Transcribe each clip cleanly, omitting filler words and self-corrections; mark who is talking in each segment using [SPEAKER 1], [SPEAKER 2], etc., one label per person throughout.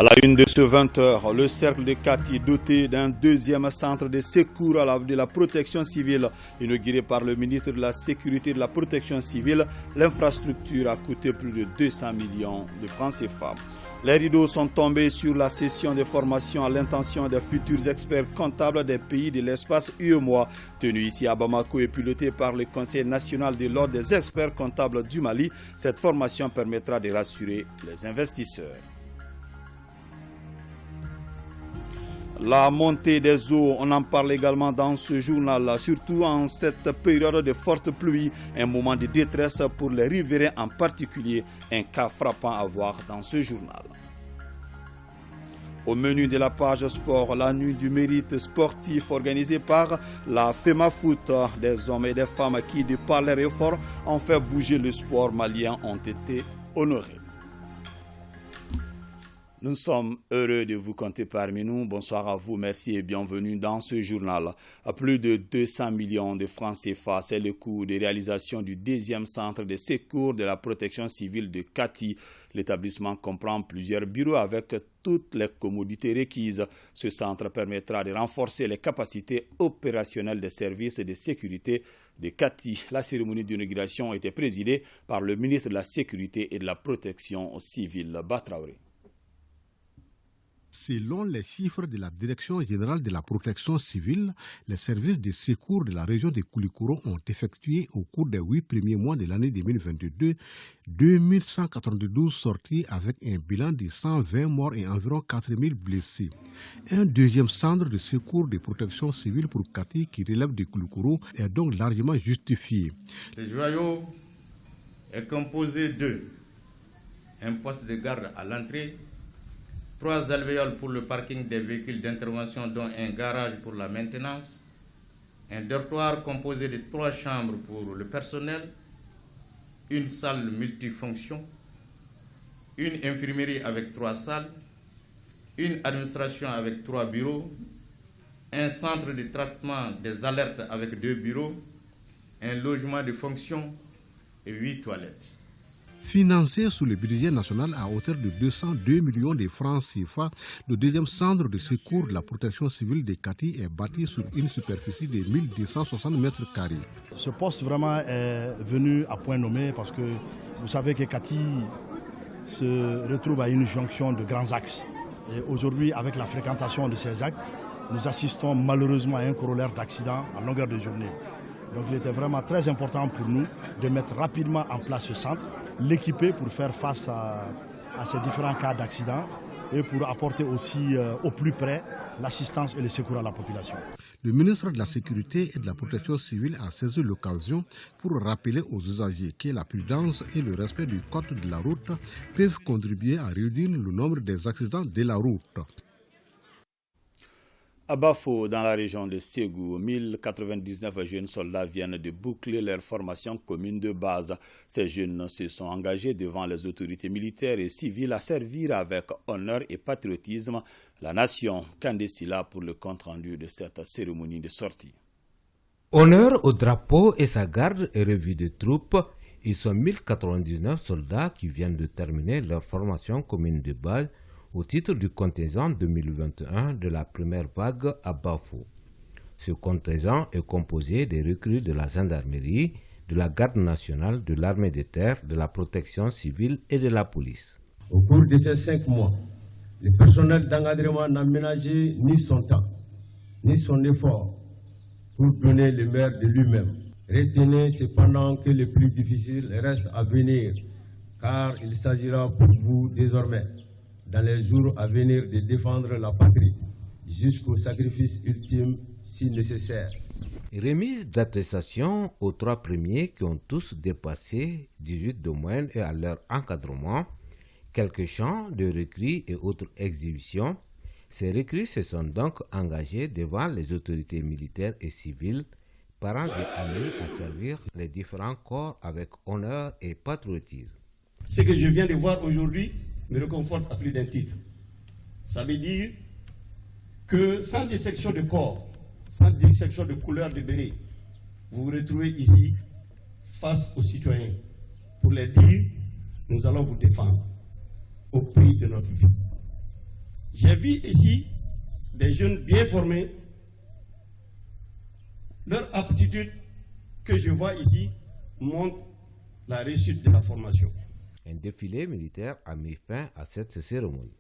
[SPEAKER 1] À la une de ce 20h, le cercle de Kati, doté d'un deuxième centre de secours de la protection civile, inauguré par le ministre de la Sécurité et de la Protection civile, l'infrastructure a coûté plus de 200 millions de francs CFA. Les rideaux sont tombés sur la session de formation à l'intention des futurs experts comptables des pays de l'espace UEMOA, tenue ici à Bamako et pilotée par le Conseil national de l'ordre des experts comptables du Mali. Cette formation permettra de rassurer les investisseurs. La montée des eaux, on en parle également dans ce journal, surtout en cette période de forte pluie, un moment de détresse pour les riverains en particulier, un cas frappant à voir dans ce journal. Au menu de la page sport, la nuit du mérite sportif organisée par la FEMAFOOT, des hommes et des femmes qui, de par leur effort, ont fait bouger le sport malien, ont été honorés. Nous sommes heureux de vous compter parmi nous. Bonsoir à vous, merci et bienvenue dans ce journal. À plus de 200 millions de francs CFA, c'est le coût de réalisation du deuxième centre de secours de la protection civile de Kati. L'établissement comprend plusieurs bureaux avec toutes les commodités requises. Ce centre permettra de renforcer les capacités opérationnelles des services de sécurité de Kati. La cérémonie d'inauguration a été présidée par le ministre de la Sécurité et de la Protection civile, Batraoré.
[SPEAKER 2] Selon les chiffres de la Direction générale de la protection civile, les services de secours de la région de Koulikoro ont effectué au cours des 8 premiers mois de l'année 2022 2192 sorties avec un bilan de 120 morts et environ 4000 blessés. Un deuxième centre de secours de protection civile pour Kati qui relève de Koulikoro est donc largement justifié.
[SPEAKER 3] Ce joyau est composé de un poste de garde à l'entrée, 3 alvéoles pour le parking des véhicules d'intervention dont un garage pour la maintenance, un dortoir composé de 3 chambres pour le personnel, une salle multifonction, une infirmerie avec 3 salles, une administration avec 3 bureaux, un centre de traitement des alertes avec 2 bureaux, un logement de fonction et 8 toilettes.
[SPEAKER 2] Financé sous le budget national à hauteur de 202 millions de francs CFA, le deuxième centre de secours de la protection civile de Kati est bâti sur une superficie de 1260 mètres carrés.
[SPEAKER 4] Ce poste vraiment est venu à point nommé parce que vous savez que Kati se retrouve à une jonction de grands axes. Et aujourd'hui, avec la fréquentation de ces axes, nous assistons malheureusement à un corollaire d'accidents à longueur de journée. Donc il était vraiment très important pour nous de mettre rapidement en place ce centre, l'équiper pour faire face à ces différents cas d'accident et pour apporter aussi au plus près l'assistance et le secours à la population.
[SPEAKER 2] Le ministre de la Sécurité et de la Protection civile a saisi l'occasion pour rappeler aux usagers que la prudence et le respect du code de la route peuvent contribuer à réduire le nombre des accidents de la route.
[SPEAKER 1] À Bafo, dans la région de Ségou, 1099 jeunes soldats viennent de boucler leur formation commune de base. Ces jeunes se sont engagés devant les autorités militaires et civiles à servir avec honneur et patriotisme la nation. Kandesila pour le compte-rendu de cette cérémonie de sortie.
[SPEAKER 5] Honneur au drapeau et sa garde et revue de troupes, ils sont 1099 soldats qui viennent de terminer leur formation commune de base au titre du contingent 2021 de la première vague à Bafo. Ce contingent est composé des recrues de la gendarmerie, de la garde nationale, de l'armée de terre, de la protection civile et de la police.
[SPEAKER 6] Au cours de ces 5 mois, le personnel d'encadrement n'a ménagé ni son temps, ni son effort pour donner le meilleur de lui-même. Retenez cependant que le plus difficile reste à venir, car il s'agira pour vous désormais dans les jours à venir de défendre la patrie jusqu'au sacrifice ultime si nécessaire.
[SPEAKER 5] Remise d'attestation aux 3 premiers qui ont tous dépassé 18 de moyenne et à leur encadrement, quelques chants de recrues et autres exhibitions. Ces recrues se sont donc engagés devant les autorités militaires et civiles, parents et amis à servir les différents corps avec honneur et patriotisme.
[SPEAKER 6] Ce que je viens de voir aujourd'hui me réconforte à plus d'un titre. Ça veut dire que sans dissection de corps, sans dissection de couleur de béret, vous vous retrouvez ici face aux citoyens pour les dire nous allons vous défendre au prix de notre vie.
[SPEAKER 7] J'ai vu ici des jeunes bien formés. Leur aptitude que je vois ici montre la réussite de la formation.
[SPEAKER 5] Un défilé militaire a mis fin à cette cérémonie.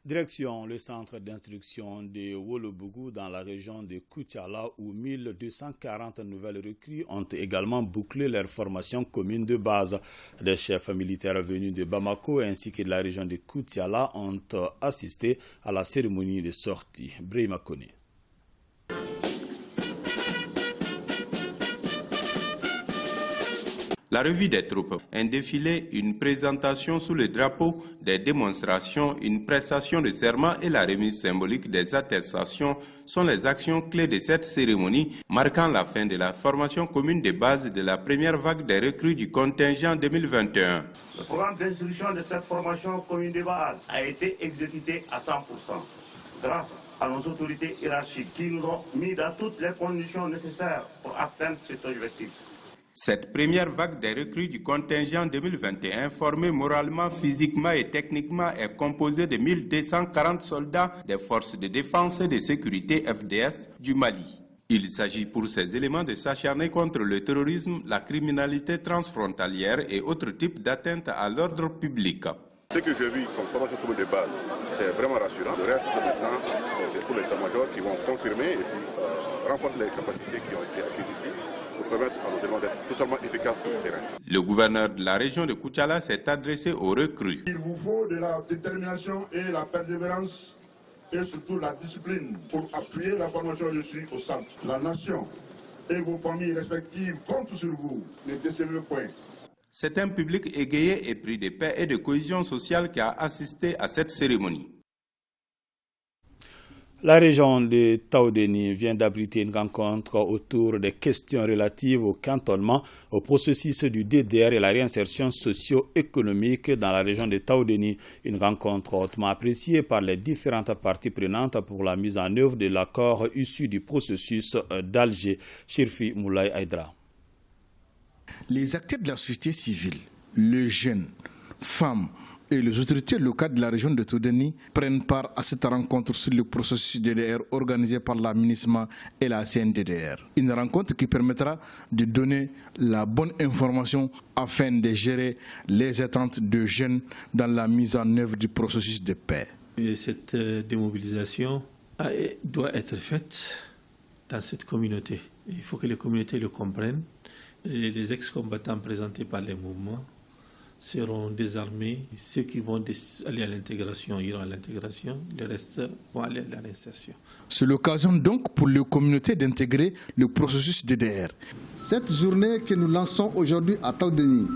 [SPEAKER 1] Direction le centre d'instruction de Wolobougou dans la région de Koutiala où 1240 nouvelles recrues ont également bouclé leur formation commune de base. Les chefs militaires venus de Bamako ainsi que de la région de Koutiala ont assisté à la cérémonie de sortie. Brahima Kone.
[SPEAKER 8] La revue des troupes, un défilé, une présentation sous le drapeau, des démonstrations, une prestation de serment et la remise symbolique des attestations sont les actions clés de cette cérémonie, marquant la fin de la formation commune de base de la première vague des recrues du contingent 2021.
[SPEAKER 9] Le programme d'instruction de cette formation commune de base a été exécuté à 100%, grâce à nos autorités hiérarchiques qui nous ont mis dans toutes les conditions nécessaires pour atteindre cet objectif.
[SPEAKER 8] Cette première vague des recrues du contingent 2021, formée moralement, physiquement et techniquement, est composée de 1240 soldats des forces de défense et de sécurité FDS du Mali. Il s'agit pour ces éléments de s'acharner contre le terrorisme, la criminalité transfrontalière et autres types d'atteintes à l'ordre public.
[SPEAKER 10] Ce que j'ai vu comme formation commune de base, c'est vraiment rassurant. Le reste, maintenant, c'est pour les états-majors qui vont confirmer et puis renforcer les capacités qui ont été acquises ici, pour permettre à nos éléments d'être totalement efficaces sur le terrain.
[SPEAKER 8] Le gouverneur de la région de Koutiala s'est adressé aux recrues.
[SPEAKER 11] Il vous faut de la détermination et la persévérance et surtout la discipline pour appuyer la formation reçue au centre. La nation et vos familles respectives comptent sur vous. Ne décevez point.
[SPEAKER 8] C'est un public égayé et pris de paix et de cohésion sociale qui a assisté à cette cérémonie.
[SPEAKER 1] La région de Taodéni vient d'abriter une rencontre autour des questions relatives au cantonnement, au processus du DDR et la réinsertion socio-économique dans la région de Taodéni. Une rencontre hautement appréciée par les différentes parties prenantes pour la mise en œuvre de l'accord issu du processus d'Alger. Chirfi Moulay Aydra.
[SPEAKER 12] Les acteurs de la société civile, les jeunes, femmes et les autorités locales de la région de Taodéni prennent part à cette rencontre sur le processus DDR organisé par la MINUSMA et la CNDDR. Une rencontre qui permettra de donner la bonne information afin de gérer les attentes de jeunes dans la mise en œuvre du processus de paix.
[SPEAKER 13] Et cette démobilisation doit être faite dans cette communauté. Il faut que les communautés le comprennent. Et les ex-combattants présentés par les mouvements seront désarmés. Ceux qui vont aller à l'intégration iront à l'intégration, le reste vont aller à la réinsertion.
[SPEAKER 12] C'est l'occasion donc pour les communautés d'intégrer le processus DDR.
[SPEAKER 14] Cette journée que nous lançons aujourd'hui à Taodéni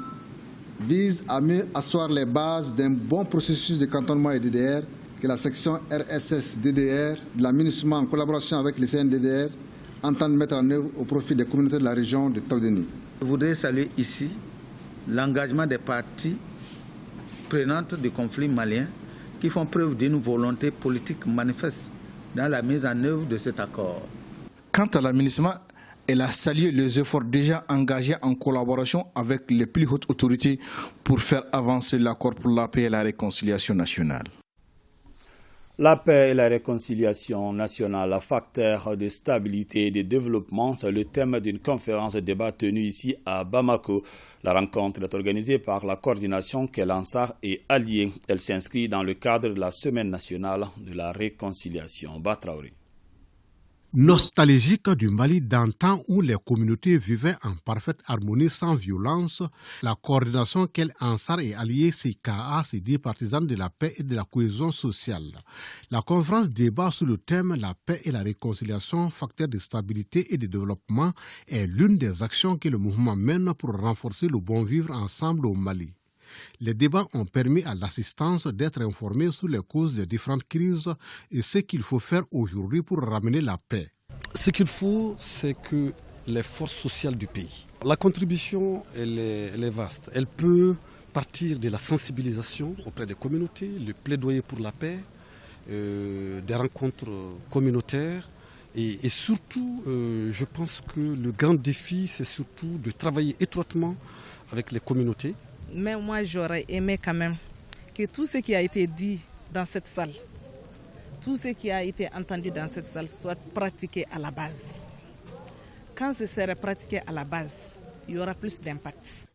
[SPEAKER 14] vise à mieux asseoir les bases d'un bon processus de cantonnement et DDR que la section RSS-DDR de la MINUSMA en collaboration avec les CNDDR entendent mettre en œuvre au profit des communautés de la région de Taodéni.
[SPEAKER 15] Je voudrais saluer ici l'engagement des parties prenantes du conflit malien qui font preuve d'une volonté politique manifeste dans la mise en œuvre de cet accord.
[SPEAKER 12] Quant à la MINUSMA, elle a salué les efforts déjà engagés en collaboration avec les plus hautes autorités pour faire avancer l'accord pour la paix et la réconciliation nationale.
[SPEAKER 1] La paix et la réconciliation nationale, facteur de stabilité et de développement, c'est le thème d'une conférence de débat tenue ici à Bamako. La rencontre est organisée par la coordination Kelansar et Alliés. Elle s'inscrit dans le cadre de la Semaine nationale de la réconciliation. Batraouri.
[SPEAKER 2] Nostalgique du Mali d'antan où les communautés vivaient en parfaite harmonie sans violence, la coordination Kel Ansar et Alliés CKA s'est dit partisane de la paix et de la cohésion sociale. La conférence débat sur le thème la paix et la réconciliation, facteur de stabilité et de développement, est l'une des actions que le mouvement mène pour renforcer le bon vivre ensemble au Mali. Les débats ont permis à l'assistance d'être informée sur les causes des différentes crises et ce qu'il faut faire aujourd'hui pour ramener la paix.
[SPEAKER 16] Ce qu'il faut, c'est que les forces sociales du pays. La contribution, elle est vaste. Elle peut partir de la sensibilisation auprès des communautés, le plaidoyer pour la paix, des rencontres communautaires. Et surtout, je pense que le grand défi, c'est surtout de travailler étroitement avec les communautés.
[SPEAKER 17] Mais moi, j'aurais aimé quand même que tout ce qui a été dit dans cette salle, tout ce qui a été entendu dans cette salle soit pratiqué à la base. Quand ce serait pratiqué à la base, il y aura plus d'impact.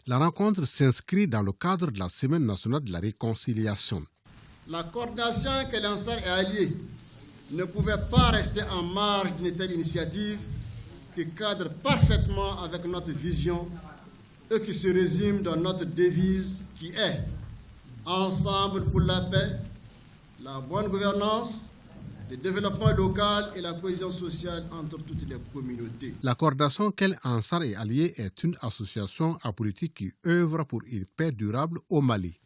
[SPEAKER 2] La rencontre s'inscrit dans le cadre de la Semaine nationale de la réconciliation.
[SPEAKER 18] La coordination que l'Ansar est alliée ne pouvait pas rester en marge d'une telle initiative qui cadre parfaitement avec notre vision et qui se résume dans notre devise qui est « Ensemble pour la paix, la bonne gouvernance, le développement local et la cohésion sociale entre toutes les communautés ».
[SPEAKER 2] La coordination qu'El Ansar est alliée est une association apolitique qui œuvre pour une paix durable au Mali.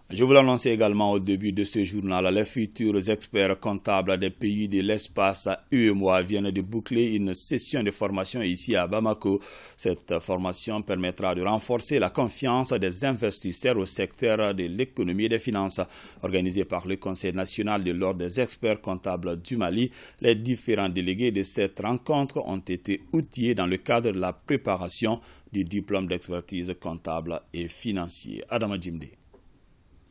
[SPEAKER 1] Je vous l'annonçais également au début de ce journal. Les futurs experts comptables des pays de l'espace UEMOA viennent de boucler une session de formation ici à Bamako. Cette formation permettra de renforcer la confiance des investisseurs au secteur de l'économie et des finances. Organisée par le Conseil national de l'Ordre des experts comptables du Mali, les différents délégués de cette rencontre ont été outillés dans le cadre de la préparation du diplôme d'expertise comptable et financier. Adama Djimde.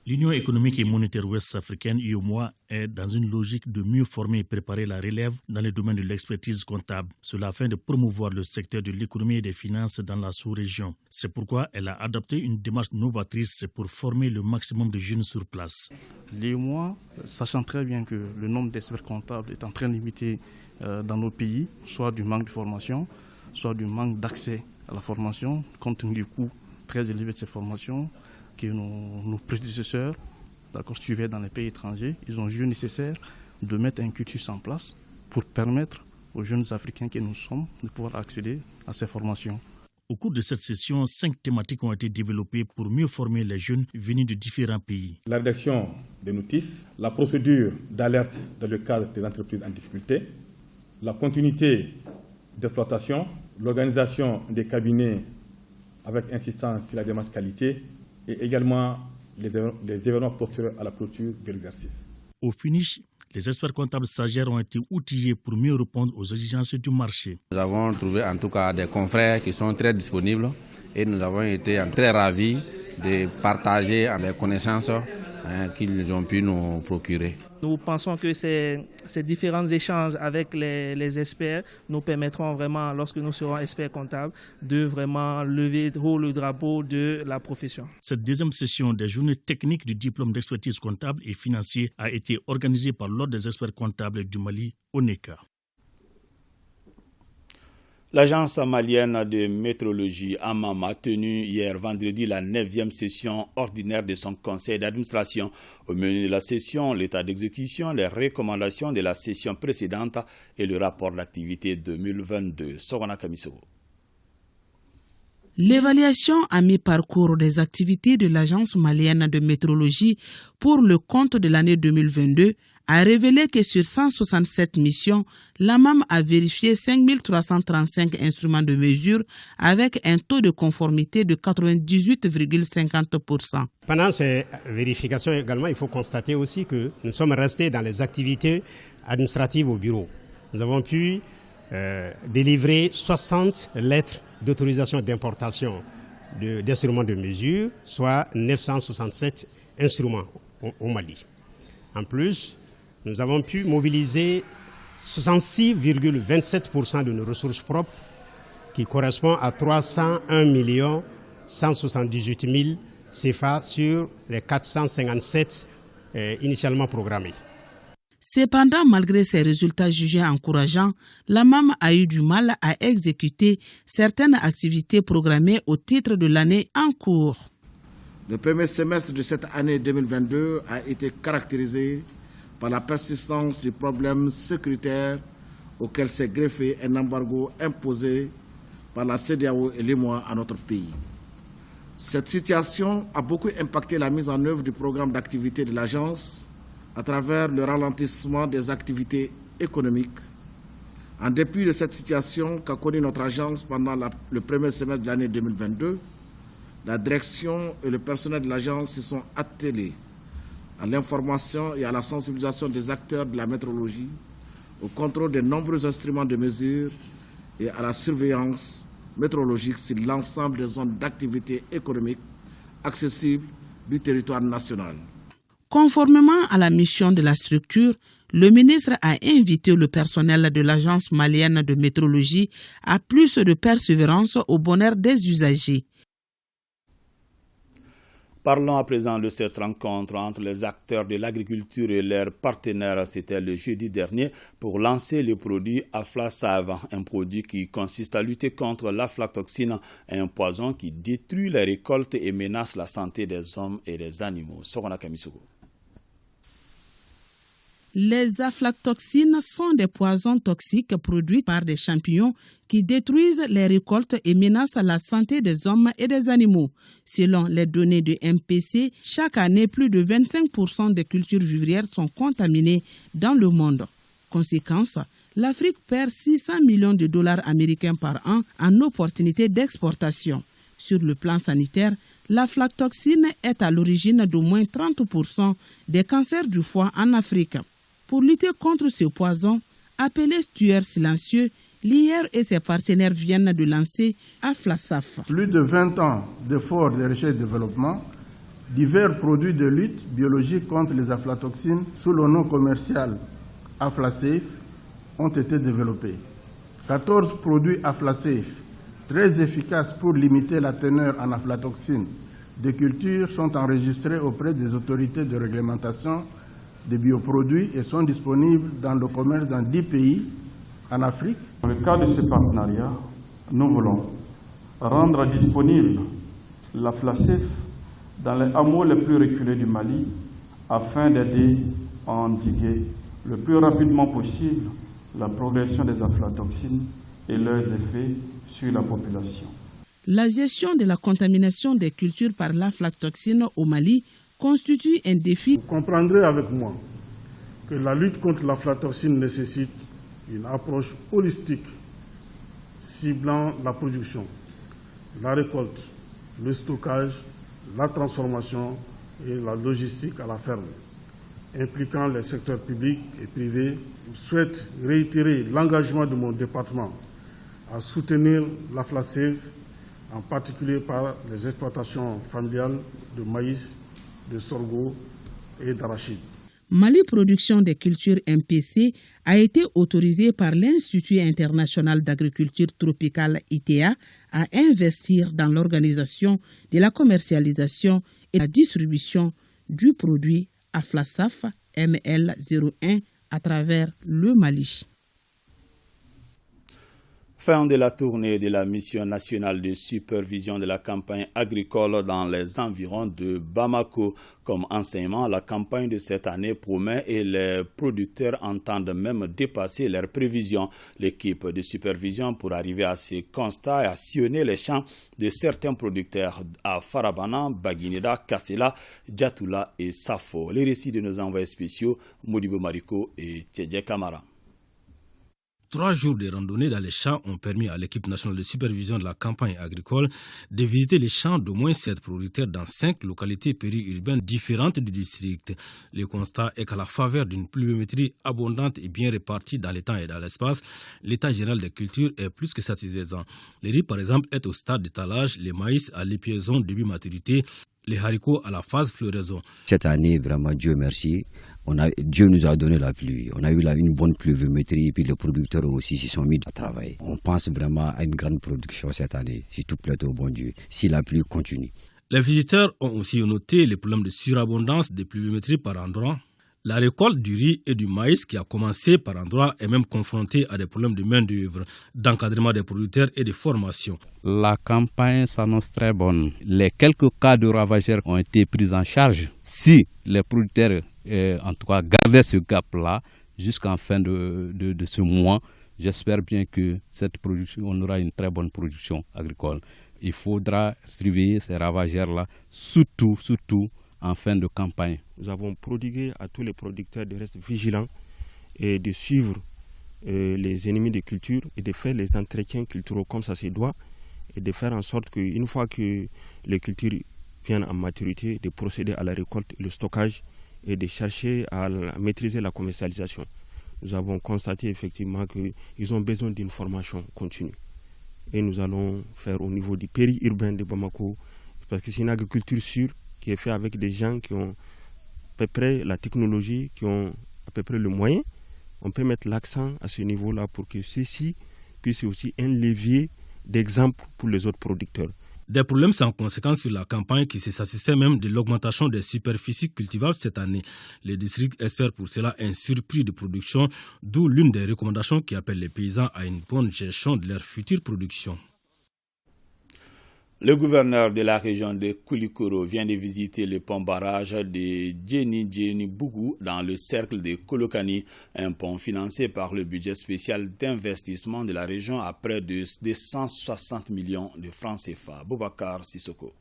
[SPEAKER 19] L'Union économique et monétaire ouest-africaine, UEMOA, est dans une logique de mieux former et préparer la relève dans le domaine de l'expertise comptable, cela afin de promouvoir le secteur de l'économie et des finances dans la sous-région. C'est pourquoi elle a adopté une démarche novatrice pour former le maximum de jeunes sur place.
[SPEAKER 20] L'UEMOA, sachant très bien que le nombre d'experts comptables est en train de limiter dans nos pays, soit du manque de formation, soit du manque d'accès à la formation, compte tenu du coût très élevé de ces formations, que nos prédécesseurs suivaient dans les pays étrangers, ils ont jugé nécessaire de mettre un cursus en place pour permettre aux jeunes Africains que nous sommes de pouvoir accéder à ces formations.
[SPEAKER 19] Au cours de cette session, 5 thématiques ont été développées pour mieux former les jeunes venus de différents pays.
[SPEAKER 21] La rédaction des notices, la procédure d'alerte dans le cadre des entreprises en difficulté, la continuité d'exploitation, l'organisation des cabinets avec insistance sur la démarche qualité, et également les événements postérieurs à la clôture de l'exercice.
[SPEAKER 19] Au finish, les experts comptables stagiaires ont été outillés pour mieux répondre aux exigences du marché.
[SPEAKER 22] Nous avons trouvé en tout cas des confrères qui sont très disponibles et nous avons été très ravis de partager les connaissances qu'ils ont pu nous procurer.
[SPEAKER 23] Nous pensons que ces différents échanges avec les experts nous permettront vraiment, lorsque nous serons experts comptables, de vraiment lever haut le drapeau de la profession.
[SPEAKER 19] Cette deuxième session des journées techniques du diplôme d'expertise comptable et financier a été organisée par l'Ordre des experts comptables du Mali, ONECA.
[SPEAKER 1] L'agence malienne de météorologie AMAM a tenu hier vendredi la 9e session ordinaire de son conseil d'administration. Au menu de la session, l'état d'exécution, les recommandations de la session précédente et le rapport d'activité 2022. Sorana Kamisoro.
[SPEAKER 24] L'évaluation à mi-parcours des activités de l'agence malienne de météorologie pour le compte de l'année 2022 a révélé que sur 167 missions, l'AMAM a vérifié 5335 instruments de mesure avec un taux de conformité de 98,50%.
[SPEAKER 25] Pendant ces vérifications également, il faut constater aussi que nous sommes restés dans les activités administratives au bureau. Nous avons pu délivrer 60 lettres d'autorisation d'importation d'instruments de mesure, soit 967 instruments au Mali. En plus, nous avons pu mobiliser 66,27% de nos ressources propres, qui correspond à 301 178 000 CFA sur les 457 initialement programmés.
[SPEAKER 24] Cependant, malgré ces résultats jugés encourageants, l'AMAM a eu du mal à exécuter certaines activités programmées au titre de l'année en cours.
[SPEAKER 26] Le premier semestre de cette année 2022 a été caractérisé par la persistance du problème sécuritaire auquel s'est greffé un embargo imposé par la CEDEAO et l'UEMOA à notre pays. Cette situation a beaucoup impacté la mise en œuvre du programme d'activité de l'agence à travers le ralentissement des activités économiques. En dépit de cette situation qu'a connue notre agence pendant le premier semestre de l'année 2022, la direction et le personnel de l'agence se sont attelés à l'information et à la sensibilisation des acteurs de la météorologie, au contrôle des nombreux instruments de mesure et à la surveillance météorologique sur l'ensemble des zones d'activité économique accessibles du territoire national.
[SPEAKER 24] Conformément à la mission de la structure, le ministre a invité le personnel de l'Agence malienne de météorologie à plus de persévérance au bonheur des usagers.
[SPEAKER 1] Parlons à présent de cette rencontre entre les acteurs de l'agriculture et leurs partenaires. C'était le jeudi dernier pour lancer le produit Aflasave, un produit qui consiste à lutter contre l'aflatoxine, un poison qui détruit les récoltes et menace la santé des hommes et des animaux. Sorona Kamisoko.
[SPEAKER 24] Les aflatoxines sont des poisons toxiques produits par des champignons qui détruisent les récoltes et menacent la santé des hommes et des animaux. Selon les données de MPC, chaque année, plus de 25% des cultures vivrières sont contaminées dans le monde. Conséquence, l'Afrique perd 600 millions de dollars américains par an en opportunités d'exportation. Sur le plan sanitaire, l'aflatoxine est à l'origine d'au moins 30% des cancers du foie en Afrique. Pour lutter contre ce poison, appelé tueur silencieux, l'IR et ses partenaires viennent de lancer Aflasaf.
[SPEAKER 3] Plus de 20 ans d'efforts de recherche et développement, divers produits de lutte biologique contre les aflatoxines sous le nom commercial Aflasafe ont été développés. 14 produits Aflasafe, très efficaces pour limiter la teneur en aflatoxines des cultures, sont enregistrés auprès des autorités de réglementation des bioproduits et sont disponibles dans le commerce dans 10 pays en Afrique.
[SPEAKER 4] Dans le cadre de ce partenariat, nous voulons rendre disponible la Aflasaf dans les hameaux les plus reculés du Mali afin d'aider à endiguer le plus rapidement possible la progression des aflatoxines et leurs effets sur la population.
[SPEAKER 24] La gestion de la contamination des cultures par l'aflatoxine au Mali constitue un défi.
[SPEAKER 11] Vous comprendrez avec moi que la lutte contre l'aflatoxine nécessite une approche holistique ciblant la production, la récolte, le stockage, la transformation et la logistique à la ferme, impliquant les secteurs publics et privés. Je souhaite réitérer l'engagement de mon département à soutenir l'Aflasave, en particulier par les exploitations familiales de maïs, de sorgho et d'arachide.
[SPEAKER 24] Mali Production des cultures MPC a été autorisé par l'Institut international d'agriculture tropicale ITA à investir dans l'organisation de la commercialisation et la distribution du produit Aflasaf ML01 à travers le Mali.
[SPEAKER 1] Fin de la tournée de la mission nationale de supervision de la campagne agricole dans les environs de Bamako. Comme enseignement, la campagne de cette année promet et les producteurs entendent même dépasser leurs prévisions. L'équipe de supervision pour arriver à ces constats a sillonné les champs de certains producteurs à Farabana, Baguineda, Kassela, Djatoula et Safo. Les récits de nos envoyés spéciaux, Modibo Mariko et Tchedje Kamara.
[SPEAKER 5] 3 jours de randonnée dans les champs ont permis à l'équipe nationale de supervision de la campagne agricole de visiter les champs d'au moins 7 producteurs dans 5 localités périurbaines différentes du district. Le constat est qu'à la faveur d'une pluviométrie abondante et bien répartie dans le temps et dans l'espace, l'état général des cultures est plus que satisfaisant. Le riz, par exemple, est au stade d'étalage, le maïs à l'épiaison début maturité, les haricots à la phase floraison.
[SPEAKER 6] Cette année, vraiment, Dieu merci. Dieu nous a donné la pluie. On a eu une bonne pluviométrie et puis les producteurs aussi s'y sont mis à travailler. On pense vraiment à une grande production cette année, si tout plaît au bon Dieu, si la pluie continue.
[SPEAKER 5] Les visiteurs ont aussi noté les problèmes de surabondance de pluviométrie par endroit. La récolte du riz et du maïs qui a commencé par endroit est même confrontée à des problèmes de main-d'œuvre, d'encadrement des producteurs et de formation.
[SPEAKER 7] La campagne s'annonce très bonne. Les quelques cas de ravageurs ont été pris en charge. Si les producteurs en tout cas garder ce gap-là jusqu'en fin de ce mois. J'espère bien que cette production, on aura une très bonne production agricole. Il faudra surveiller ces ravageurs-là, surtout en fin de campagne.
[SPEAKER 9] Nous avons prodigué à tous les producteurs de rester vigilants et de suivre les ennemis des cultures et de faire les entretiens culturels comme ça se doit et de faire en sorte qu'une fois que les cultures viennent en maturité, de procéder à la récolte et le stockage et de chercher à maîtriser la commercialisation. Nous avons constaté effectivement qu'ils ont besoin d'une formation continue. et nous allons faire au niveau du périurbain de Bamako, parce que c'est une agriculture sûre qui est faite avec des gens qui ont à peu près la technologie, qui ont à peu près le moyen. On peut mettre l'accent à ce niveau-là pour que ceci puisse aussi un levier d'exemple pour les autres producteurs.
[SPEAKER 5] Des problèmes sans conséquence sur la campagne qui se satisfait même de l'augmentation des superficies cultivables cette année. Les districts espèrent pour cela un surplus de production, d'où l'une des recommandations qui appelle les paysans à une bonne gestion de leur future production.
[SPEAKER 1] Le gouverneur de la région de Koulikoro vient de visiter le pont-barrage de Djeni-Djeni-Bougou dans le cercle de Kolokani, un pont financé par le budget spécial d'investissement de la région à près de 160 millions de francs CFA. Boubacar Sissoko.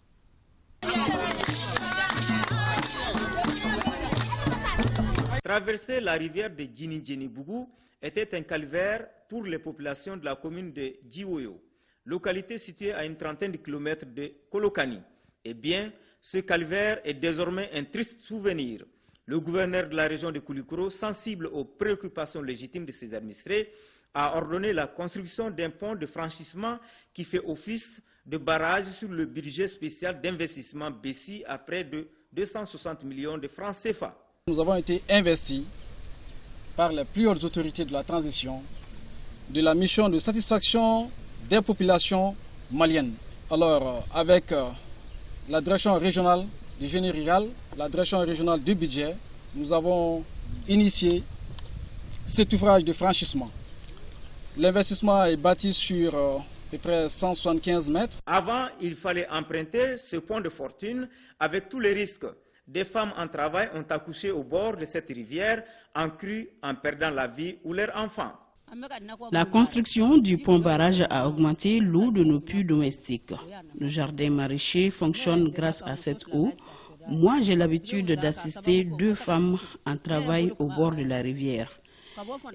[SPEAKER 8] Traverser la rivière de Djeni-Djeni-Bougou était un calvaire pour les populations de la commune de Djiwoyo, localité située à une trentaine de kilomètres de Kolokani. Eh bien, ce calvaire est désormais un triste souvenir. Le gouverneur de la région de Koulikoro, sensible aux préoccupations légitimes de ses administrés, a ordonné la construction d'un pont de franchissement qui fait office de barrage sur le budget spécial d'investissement BESI à près de 260 millions de francs CFA.
[SPEAKER 10] Nous avons été investis par les plus hautes autorités de la transition de la mission de satisfaction des populations maliennes. Alors, avec la direction régionale du génie rural, la direction régionale du budget, nous avons initié cet ouvrage de franchissement. L'investissement est bâti sur à peu près 175 mètres.
[SPEAKER 8] Avant, il fallait emprunter ce pont de fortune avec tous les risques. Des femmes en travail ont accouché au bord de cette rivière en crue en perdant la vie ou leurs enfants.
[SPEAKER 12] La construction du pont-barrage a augmenté l'eau de nos puits domestiques. Nos jardins maraîchers fonctionnent grâce à cette eau. Moi, j'ai l'habitude d'assister 2 femmes en travail au bord de la rivière.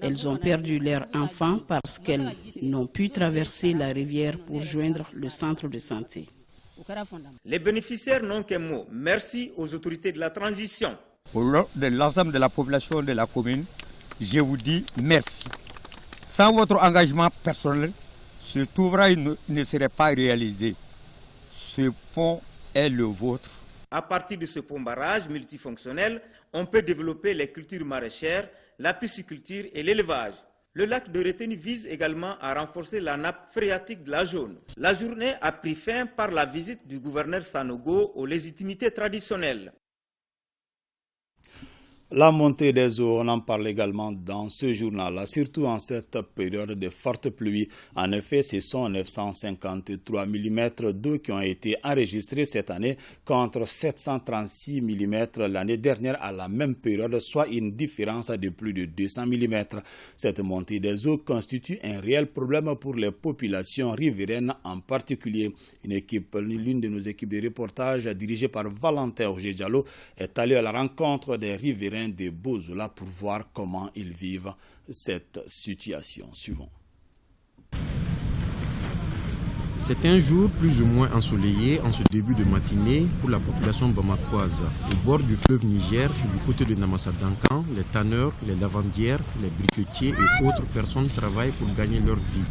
[SPEAKER 12] Elles ont perdu leurs enfants parce qu'elles n'ont pu traverser la rivière pour joindre le centre de santé.
[SPEAKER 8] Les bénéficiaires n'ont qu'un mot. Merci aux autorités de la transition.
[SPEAKER 13] Au nom de l'ensemble de la population de la commune, je vous dis merci. Sans votre engagement personnel, cet ouvrage ne serait pas réalisé. Ce pont est le vôtre.
[SPEAKER 8] À partir de ce pont-barrage multifonctionnel, on peut développer les cultures maraîchères, la pisciculture et l'élevage. Le lac de retenue vise également à renforcer la nappe phréatique de la Jaune. La journée a pris fin par la visite du gouverneur Sanogo aux légitimités traditionnelles.
[SPEAKER 1] La montée des eaux, on en parle également dans ce journal, surtout en cette période de fortes pluies. En effet, ce sont 953 mm d'eau qui ont été enregistrés cette année contre 736 mm l'année dernière à la même période, soit une différence de plus de 200 mm. Cette montée des eaux constitue un réel problème pour les populations riveraines en particulier. L'une de nos équipes de reportage dirigée par Valentin Roger-Diallo est allée à la rencontre des riverains de Bozola pour voir comment ils vivent cette situation. Suivons.
[SPEAKER 14] C'est un jour plus ou moins ensoleillé en ce début de matinée pour la population bamakoise. Au bord du fleuve Niger, du côté de Namassa-Dankan, les tanneurs, les lavandières, les briquetiers et autres personnes travaillent pour gagner leur vie.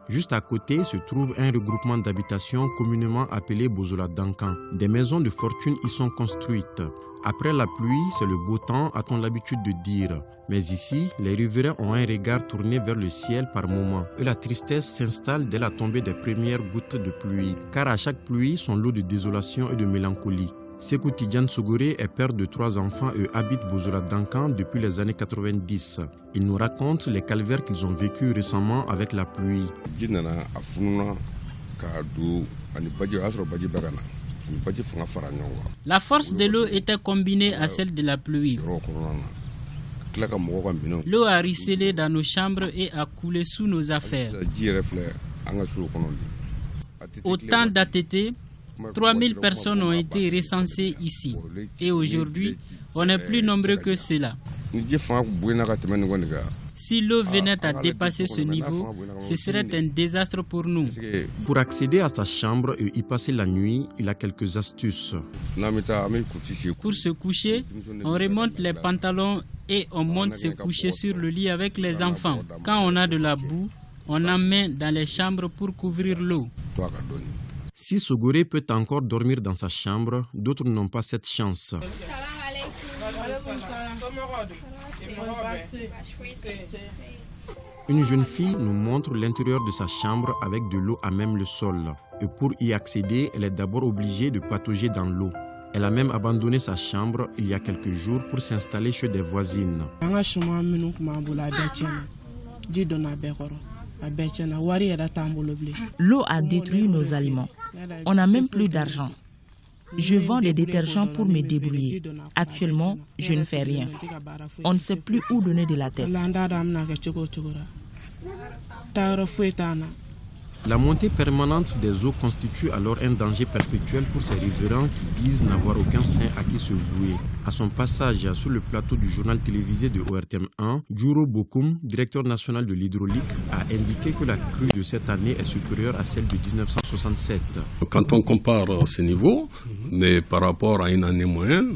[SPEAKER 14] Juste à côté se trouve un regroupement d'habitations communément appelé Bozola Dankan. Des maisons de fortune y sont construites. Après la pluie, c'est le beau temps, a-t-on l'habitude de dire. Mais ici, les riverains ont un regard tourné vers le ciel par moments. Et la tristesse s'installe dès la tombée des premières gouttes de pluie. Car à chaque pluie, son lot de désolation et de mélancolie. Sekou Tidiane Sogoré est père de 3 enfants et habite Bozola Dankan depuis les années 90. Il nous raconte les calvaires qu'ils ont vécus récemment avec la pluie.
[SPEAKER 15] La force de l'eau était combinée à celle de la pluie. L'eau a ruisselé dans nos chambres et a coulé sous nos affaires. Au temps d'ATT, 3000 personnes ont été recensées ici. Et aujourd'hui, on est plus nombreux que cela. Si l'eau venait à dépasser ce niveau, ce serait un désastre pour nous.
[SPEAKER 14] Pour accéder à sa chambre et y passer la nuit, il a quelques astuces.
[SPEAKER 15] Pour se coucher, on remonte les pantalons et on monte se coucher sur le lit avec les enfants. Quand on a de la boue, on en met dans les chambres pour couvrir l'eau.
[SPEAKER 14] Si Sogoré peut encore dormir dans sa chambre, d'autres n'ont pas cette chance. Une jeune fille nous montre l'intérieur de sa chambre avec de l'eau à même le sol. Et pour y accéder, elle est d'abord obligée de patauger dans l'eau. Elle a même abandonné sa chambre il y a quelques jours pour s'installer chez des voisines.
[SPEAKER 2] L'eau a détruit nos aliments. On n'a même plus d'argent. Je vends des détergents pour me débrouiller. Actuellement, je ne fais rien. On ne sait plus où donner de la tête.
[SPEAKER 14] La montée permanente des eaux constitue alors un danger perpétuel pour ces riverains qui disent n'avoir aucun saint à qui se vouer. À son passage sur le plateau du journal télévisé de ORTM1, Djouro Bokoum, directeur national de l'hydraulique, a indiqué que la crue de cette année est supérieure à celle de 1967.
[SPEAKER 16] Quand on compare ces niveaux, mais par rapport à une année moyenne,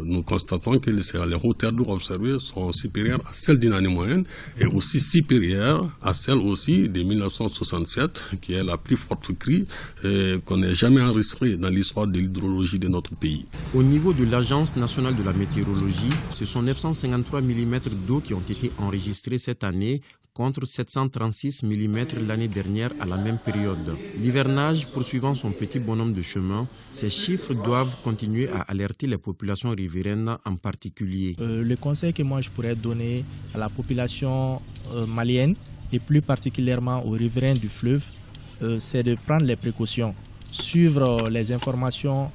[SPEAKER 16] nous constatons que les hauteurs d'eau observées sont supérieures à celles d'une année moyenne et aussi supérieures à celles aussi de 1967. Qui est la plus forte crue qu'on n'ait jamais enregistrée dans l'histoire de l'hydrologie de notre pays.
[SPEAKER 14] Au niveau de l'Agence nationale de la météorologie, ce sont 953 mm d'eau qui ont été enregistrés cette année, contre 736 mm l'année dernière à la même période. L'hivernage poursuivant son petit bonhomme de chemin, ces chiffres doivent continuer à alerter les populations riveraines en particulier.
[SPEAKER 23] Le conseil que moi je pourrais donner à la population malienne et plus particulièrement aux riverains du fleuve, c'est de prendre les précautions, suivre les informations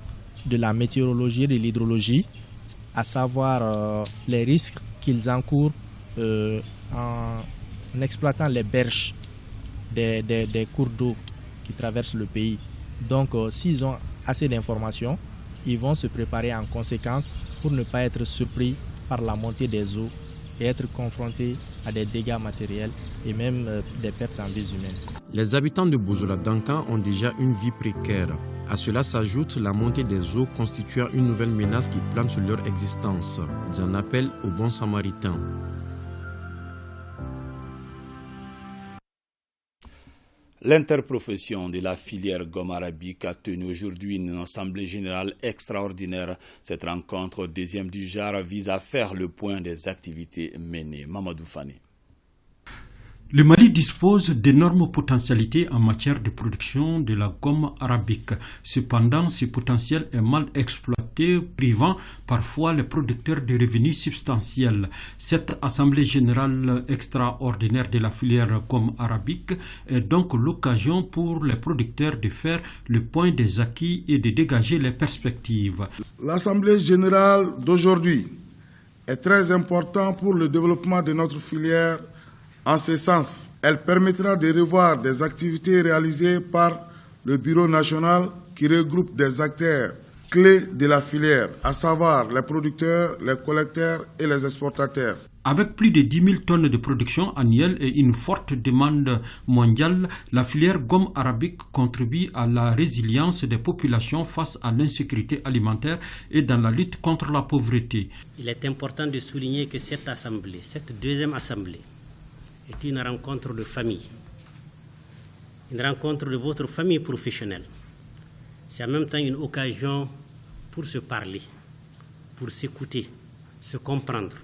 [SPEAKER 23] de la météorologie et de l'hydrologie, à savoir les risques qu'ils encourent en exploitant les berges des cours d'eau qui traversent le pays. Donc s'ils ont assez d'informations, ils vont se préparer en conséquence pour ne pas être surpris par la montée des eaux et être confrontés à des dégâts matériels et même des pertes en vies humaines.
[SPEAKER 14] Les habitants de Bozola-Dankan ont déjà une vie précaire. À cela s'ajoute la montée des eaux constituant une nouvelle menace qui plane sur leur existence. Ils en appellent aux bons samaritains.
[SPEAKER 1] L'interprofession de la filière gomme arabique a tenu aujourd'hui une assemblée générale extraordinaire. Cette rencontre, deuxième du genre, vise à faire le point des activités menées. Mamadou Fane.
[SPEAKER 17] Le Mali dispose d'énormes potentialités en matière de production de la gomme arabique. Cependant, ce potentiel est mal exploité, privant parfois les producteurs de revenus substantiels. Cette assemblée générale extraordinaire de la filière gomme arabique est donc l'occasion pour les producteurs de faire le point des acquis et de dégager les perspectives.
[SPEAKER 11] L'assemblée générale d'aujourd'hui est très importante pour le développement de notre filière. En ce sens, elle permettra de revoir des activités réalisées par le Bureau national qui regroupe des acteurs clés de la filière, à savoir les producteurs, les collecteurs et les exportateurs.
[SPEAKER 17] Avec plus de 10 000 tonnes de production annuelle et une forte demande mondiale, la filière gomme arabique contribue à la résilience des populations face à l'insécurité alimentaire et dans la lutte contre la pauvreté.
[SPEAKER 18] Il est important de souligner que cette deuxième assemblée, est une rencontre de famille, une rencontre de votre famille professionnelle. C'est en même temps une occasion pour se parler, pour s'écouter, se comprendre,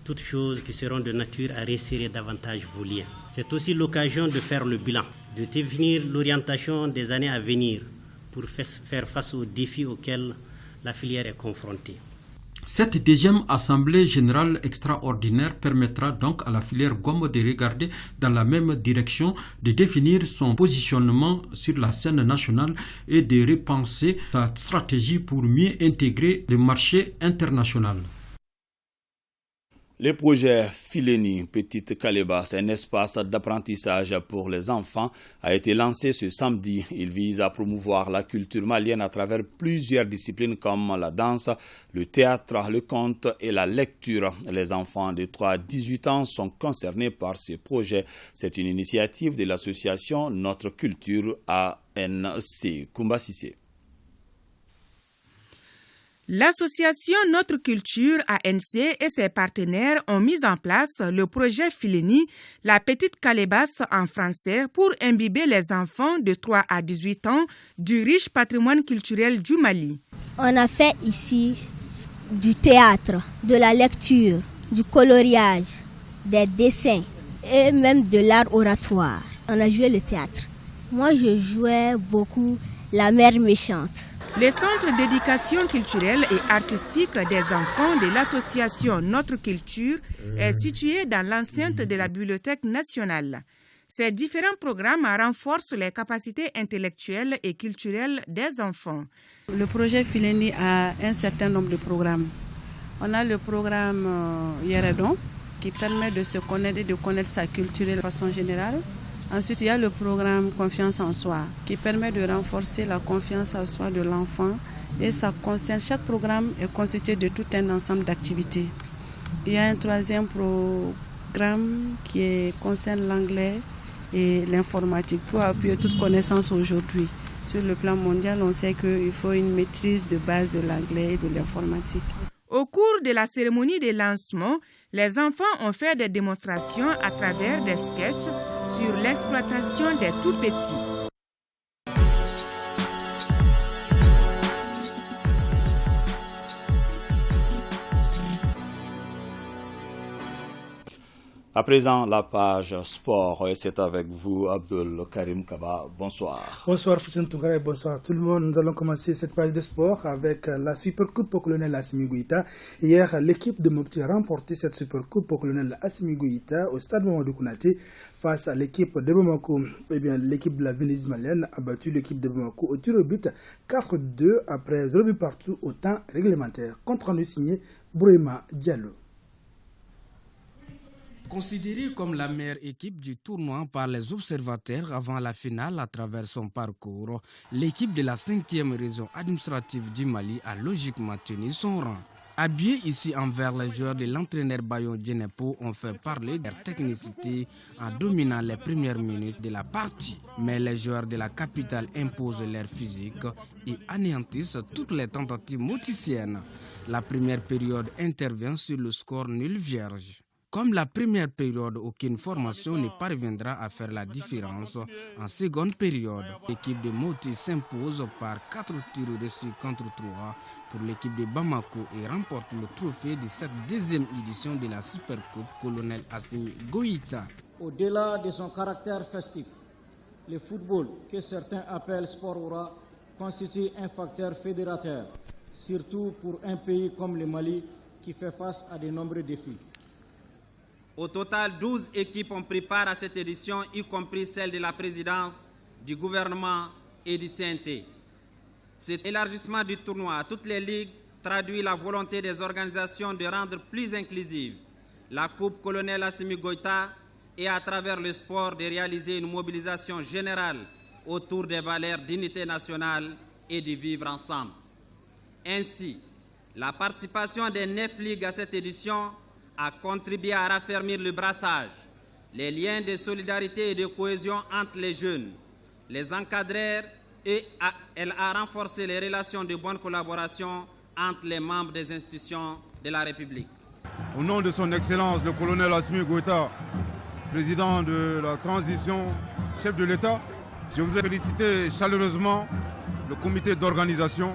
[SPEAKER 18] toutes choses qui seront de nature à resserrer davantage vos liens. C'est aussi l'occasion de faire le bilan, de définir l'orientation des années à venir pour faire face aux défis auxquels la filière est confrontée.
[SPEAKER 17] Cette deuxième assemblée générale extraordinaire permettra donc à la filière gomme de regarder dans la même direction, de définir son positionnement sur la scène nationale et de repenser sa stratégie pour mieux intégrer le marché international.
[SPEAKER 1] Le projet Fileni Petite Calebasse, un espace d'apprentissage pour les enfants, a été lancé ce samedi. Il vise à promouvoir la culture malienne à travers plusieurs disciplines comme la danse, le théâtre, le conte et la lecture. Les enfants de 3 à 18 ans sont concernés par ce projet. C'est une initiative de l'association Notre Culture ANC. Koumba Sissé.
[SPEAKER 24] L'association Notre Culture ANC et ses partenaires ont mis en place le projet Fileni, la petite calebasse en français, pour imbiber les enfants de 3 à 18 ans du riche patrimoine culturel du Mali.
[SPEAKER 19] On a fait ici du théâtre, de la lecture, du coloriage, des dessins et même de l'art oratoire. On a joué le théâtre. Moi, je jouais beaucoup la mère méchante.
[SPEAKER 24] Le centre d'éducation culturelle et artistique des enfants de l'association Notre Culture est situé dans l'enceinte de la Bibliothèque nationale. Ces différents programmes renforcent les capacités intellectuelles et culturelles des enfants.
[SPEAKER 20] Le projet Fileni a un certain nombre de programmes. On a le programme Yeredon qui permet de se connaître et de connaître sa culture de façon générale. Ensuite, il y a le programme Confiance en soi qui permet de renforcer la confiance en soi de l'enfant et ça concerne, chaque programme est constitué de tout un ensemble d'activités. Il y a un troisième programme qui concerne l'anglais et l'informatique pour appuyer toute connaissance aujourd'hui. Sur le plan mondial, on sait qu'il faut une maîtrise de base de l'anglais et de l'informatique.
[SPEAKER 24] Au cours de la cérémonie de lancement, les enfants ont fait des démonstrations à travers des sketchs sur l'exploitation des tout-petits.
[SPEAKER 1] À présent, la page sport, et c'est avec vous, Abdul Karim Kaba. Bonsoir.
[SPEAKER 21] Bonsoir, Foussine Toungara, et bonsoir tout le monde. Nous allons commencer cette page de sport avec la Supercoupe au colonel Assimi Goïta. Hier, l'équipe de Mopti a remporté cette Supercoupe au colonel Assimi Goïta au stade Mamadou Kounaté face à l'équipe de Bamako. Eh bien, l'équipe de la Venise malienne a battu l'équipe de Bamako au tir au but 4-2 après 0 but partout au temps réglementaire. Compte rendu signé Bourema Diallo.
[SPEAKER 22] Considérée comme la meilleure équipe du tournoi par les observateurs avant la finale à travers son parcours, l'équipe de la 5e région administrative du Mali a logiquement tenu son rang. Habillés ici envers les joueurs de l'entraîneur Bayon Djenepo ont fait parler de leur technicité en dominant les premières minutes de la partie. Mais les joueurs de la capitale imposent leur physique et anéantissent toutes les tentatives moticiennes. La première période intervient sur le score nul vierge. Comme la première période, aucune formation ne parviendra à faire la différence. En seconde période, l'équipe de Moti s'impose par 4 tirs reçus contre 3 pour l'équipe de Bamako et remporte le trophée de cette deuxième édition de la Supercoupe colonel Assimi Goïta.
[SPEAKER 10] Au-delà de son caractère festif, le football, que certains appellent sport aura, constitue un facteur fédérateur, surtout pour un pays comme le Mali qui fait face à de nombreux défis.
[SPEAKER 25] Au total, 12 équipes ont pris part à cette édition, y compris celle de la présidence, du gouvernement et du CNT. Cet élargissement du tournoi à toutes les ligues traduit la volonté des organisations de rendre plus inclusive la Coupe colonel Assimi Goïta et à travers le sport de réaliser une mobilisation générale autour des valeurs d'unité nationale et de vivre ensemble. Ainsi, la participation des 9 ligues à cette édition a contribué à raffermir le brassage, les liens de solidarité et de cohésion entre les jeunes, les encadreurs et elle a renforcé les relations de bonne collaboration entre les membres des institutions de la République.
[SPEAKER 26] Au nom de son Excellence le colonel Assimi Goïta, président de la transition, chef de l'État, je voudrais féliciter chaleureusement le comité d'organisation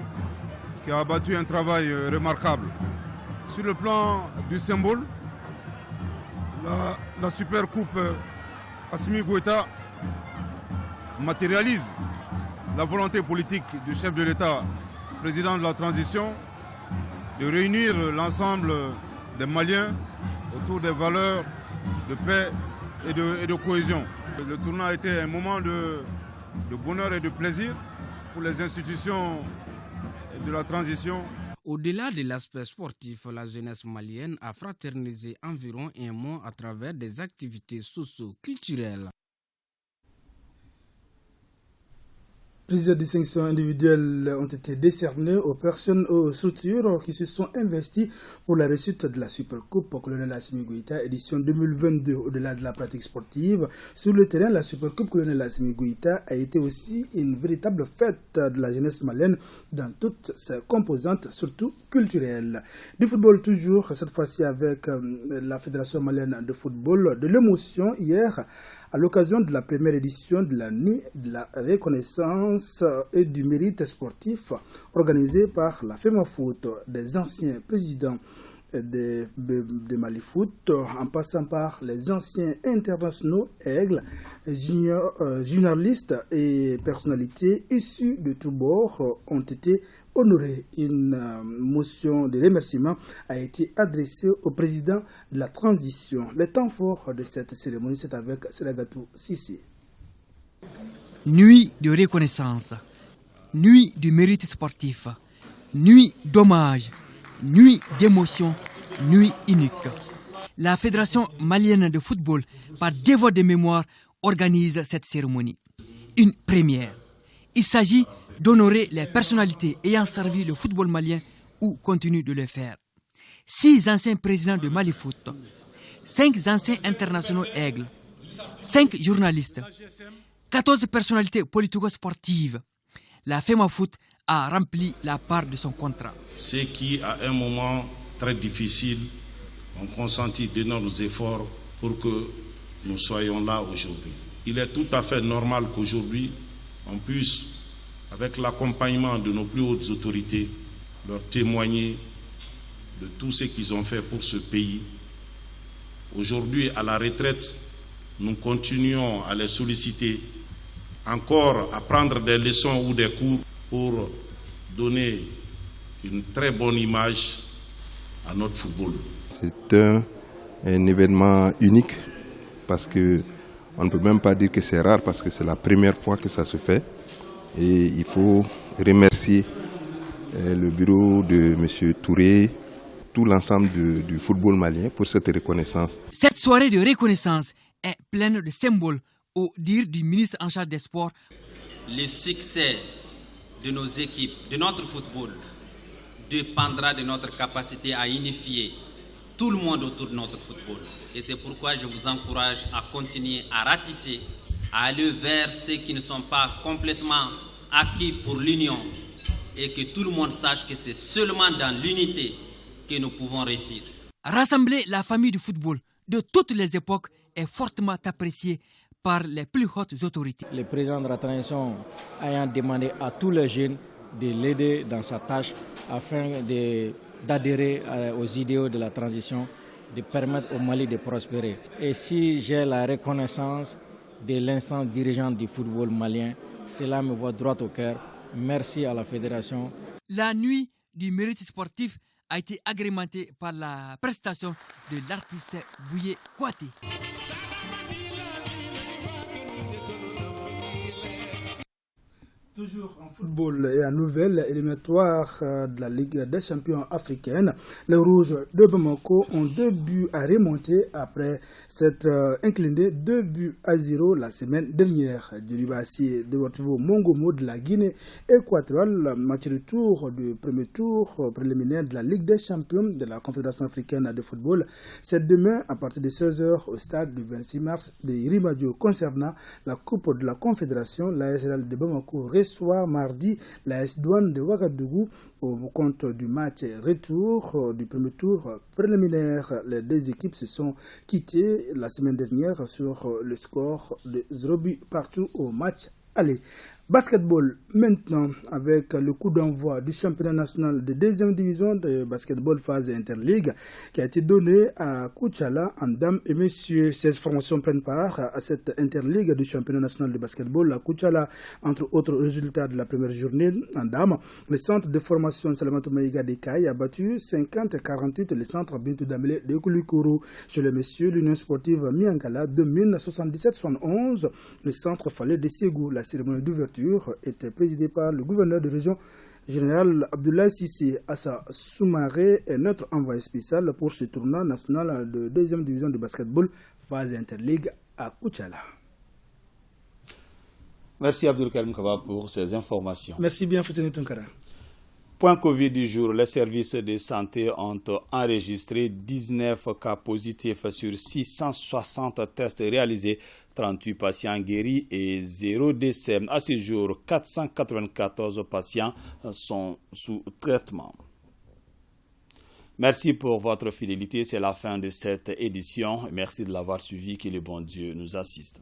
[SPEAKER 26] qui a abattu un travail remarquable. Sur le plan du symbole, la Super Coupe Assimi Goïta matérialise la volonté politique du chef de l'État, président de la transition, de réunir l'ensemble des Maliens autour des valeurs de paix et de cohésion. Le tournoi a été un moment de bonheur et de plaisir pour les institutions de la transition.
[SPEAKER 22] Au-delà de l'aspect sportif, la jeunesse malienne a fraternisé environ un mois à travers des activités socio-culturelles.
[SPEAKER 21] Plusieurs distinctions individuelles ont été décernées aux personnes et aux structures qui se sont investies pour la réussite de la Supercoupe Colonel Assimi Goïta édition 2022. Au-delà de la pratique sportive, sur le terrain, la Supercoupe Colonel Assimi Goïta a été aussi une véritable fête de la jeunesse malienne dans toutes ses composantes, surtout culturelles. Du football toujours, cette fois-ci avec la Fédération malienne de football, de l'émotion hier à l'occasion de la première édition de la Nuit de la reconnaissance et du mérite sportif organisée par la FEMAFOOT, des anciens présidents de Mali Foot, en passant par les anciens internationaux, aigles, journalistes et personnalités issus de tous bords ont été honorés. Une motion de remerciement a été adressée au président de la transition. Le temps fort de cette cérémonie, c'est avec Seragatou Sissi.
[SPEAKER 3] Nuit de reconnaissance, nuit du mérite sportif, nuit d'hommage, nuit d'émotion, nuit unique. La Fédération malienne de football, par devoir de mémoire, organise cette cérémonie. Une première. Il s'agit d'honorer les personnalités ayant servi le football malien ou continuent de le faire. 6 anciens présidents de Mali Foot, 5 anciens internationaux aigles, 5 journalistes, 14 personnalités politico-sportives. La FEMAFOOT a rempli la part de son contrat.
[SPEAKER 4] Ceux qui, à un moment très difficile, ont consenti d'énormes efforts pour que nous soyons là aujourd'hui. Il est tout à fait normal qu'aujourd'hui, on puisse, avec l'accompagnement de nos plus hautes autorités, leur témoigner de tout ce qu'ils ont fait pour ce pays. Aujourd'hui, à la retraite, nous continuons à les solliciter, encore à prendre des leçons ou des cours pour donner une très bonne image à notre football.
[SPEAKER 5] C'est un événement unique parce que on ne peut même pas dire que c'est rare parce que c'est la première fois que ça se fait. Et il faut remercier le bureau de M. Touré, tout l'ensemble du football malien pour cette reconnaissance.
[SPEAKER 3] Cette soirée de reconnaissance est pleine de symboles, au dire du ministre en charge des sports.
[SPEAKER 25] Le succès de nos équipes, de notre football, dépendra de notre capacité à unifier tout le monde autour de notre football. Et c'est pourquoi je vous encourage à continuer à ratisser, à aller vers ceux qui ne sont pas complètement acquis pour l'union et que tout le monde sache que c'est seulement dans l'unité que nous pouvons réussir.
[SPEAKER 3] Rassembler la famille du football de toutes les époques est fortement apprécié par les plus hautes autorités.
[SPEAKER 23] Le président de la transition ayant demandé à tous les jeunes de l'aider dans sa tâche afin d'adhérer aux idéaux de la transition, de permettre au Mali de prospérer. Et si j'ai la reconnaissance de l'instant dirigeant du football malien, cela me va droit au cœur. Merci à la fédération.
[SPEAKER 3] La nuit du mérite sportif a été agrémentée par la prestation de l'artiste Bouye Kouati.
[SPEAKER 21] Toujours en football et en nouvelle éliminatoire de la Ligue des champions africaine, les Rouges de Bamako ont 2 buts à remonter après s'être inclinés 2-0 la semaine dernière. Djuribassi de Deportivo Mongomo de la Guinée équatoriale, match de tour du premier tour préliminaire de la Ligue des champions de la Confédération africaine de football. C'est demain à partir de 16h au stade du 26 mars de Rimadio. Concernant la Coupe de la Confédération, l'AS Real de Bamako reçoit mardi l'AS Douane de Ouagadougou au compte du match retour du premier tour préliminaire. Les 2 équipes se sont quittées la semaine dernière sur le score de 0 but partout au match aller. Basketball maintenant avec le coup d'envoi du championnat national de 2e division de basketball phase interligue qui a été donné à Koutchala en dames et messieurs. 16 formations prennent part à cette interligue du championnat national de basketball à Koutchala. Entre autres résultats de la première journée en dames, le centre de formation Salamatou Maïga d'Ekaï a battu 50-48 le centre Bintou Damele de Koulikoro. Chez les messieurs, l'Union sportive Miangala domine 77-71 le centre Falais de Ségou. La cérémonie d'ouverture était présidée par le gouverneur de région général Abdoulaye Sissi. Assa Soumaré est notre envoyé spécial pour ce tournoi national de 2e division de basketball phase interligue à Koutchala.
[SPEAKER 1] Merci Abdul Karim Kaba pour ces informations.
[SPEAKER 21] Merci bien Fouteni Tunkara.
[SPEAKER 1] Point Covid du jour, les services de santé ont enregistré 19 cas positifs sur 660 tests réalisés, 38 patients guéris et 0 décès. À ce jour, 494 patients sont sous traitement. Merci pour votre fidélité. C'est la fin de cette édition. Merci de l'avoir suivi. Que le bon Dieu nous assiste.